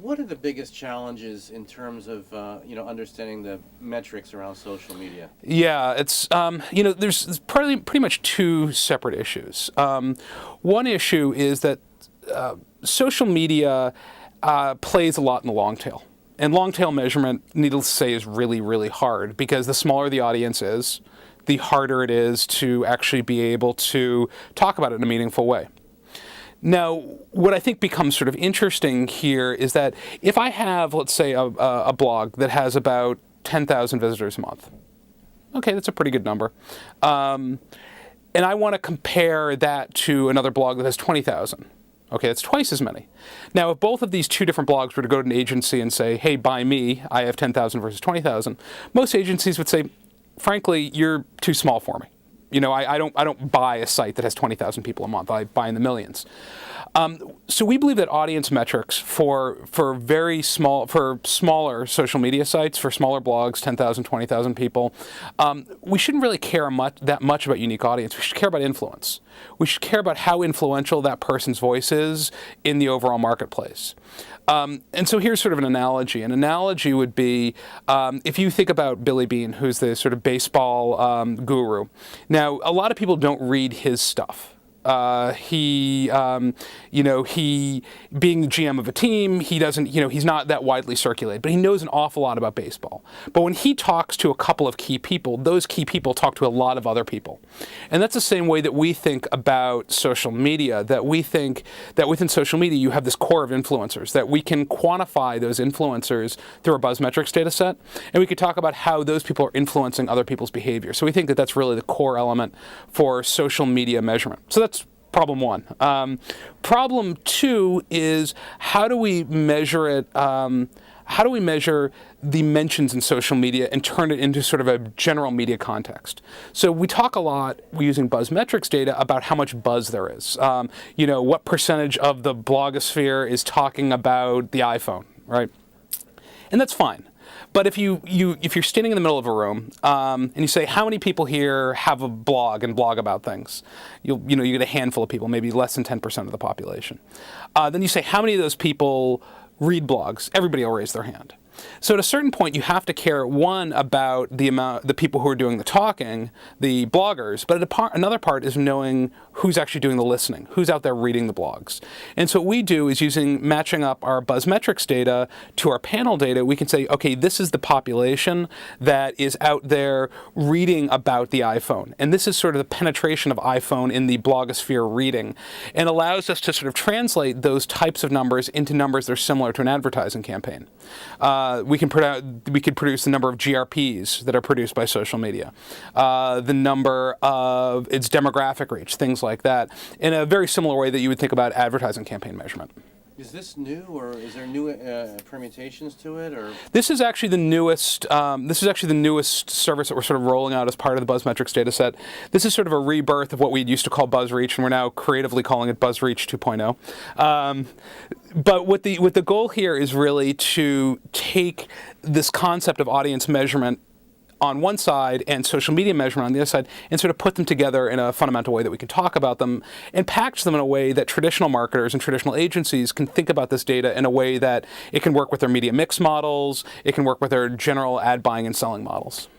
what are the biggest challenges in terms of understanding the metrics around social media? Yeah, it's there's pretty much two separate issues. One issue is that social media plays a lot in the long tail. And long tail measurement, needless to say, is really, really hard because the smaller the audience is, the harder it is to actually be able to talk about it in a meaningful way. Now, what I think becomes sort of interesting here is that if I have, let's say, a blog that has about 10,000 visitors a month, okay, that's a pretty good number, and I want to compare that to another blog that has 20,000. Okay, that's twice as many. Now, if both of these two different blogs were to go to an agency and say, hey, buy me, I have 10,000 versus 20,000, most agencies would say, frankly, you're too small for me. I don't buy a site that has 20,000 people a month. I buy in the millions. So we believe that audience metrics for smaller social media sites, for smaller blogs, 10,000, 20,000 people, we shouldn't really care that much about unique audience. We should care about influence. We should care about how influential that person's voice is in the overall marketplace. And so here's sort of an analogy. An analogy would be if you think about Billy Beane, who's the sort of baseball guru. Now, a lot of people don't read his stuff. He being the GM of a team, he doesn't, he's not that widely circulated, but he knows an awful lot about baseball. But when he talks to a couple of key people, those key people talk to a lot of other people. And that's the same way that we think about social media, that we think that within social media you have this core of influencers, that we can quantify those influencers through our BuzzMetrics data set, and we could talk about how those people are influencing other people's behavior. So we think that that's really the core element for social media measurement. So that's problem one. Problem two is how do we measure it? How do we measure the mentions in social media and turn it into sort of a general media context? So we talk a lot, we're using BuzzMetrics data, about how much buzz there is. What percentage of the blogosphere is talking about the iPhone, right? And that's fine. But if you're standing in the middle of a room and you say, how many people here have a blog and blog about things? You get a handful of people, maybe less than 10% of the population. Then you say, how many of those people read blogs? Everybody will raise their hand. So at a certain point, you have to care, one, about the people who are doing the talking, the bloggers, but another part is knowing who's actually doing the listening, who's out there reading the blogs. And so what we do is matching up our BuzzMetrics data to our panel data, we can say, okay, this is the population that is out there reading about the iPhone. And this is sort of the penetration of iPhone in the blogosphere reading, and allows us to sort of translate those types of numbers into numbers that are similar to an advertising campaign. We could produce the number of GRPs that are produced by social media, the number of its demographic reach, things like that, in a very similar way that you would think about advertising campaign measurement. Is this new, or is there new permutations to it, or? This is actually the newest. Service that we're sort of rolling out as part of the BuzzMetrics data set. This is sort of a rebirth of what we used to call BuzzReach, and we're now creatively calling it BuzzReach 2.0. But what the goal here is really to take this concept of audience measurement on one side and social media measurement on the other side, and sort of put them together in a fundamental way that we can talk about them and package them in a way that traditional marketers and traditional agencies can think about this data in a way that it can work with their media mix models, it can work with their general ad buying and selling models.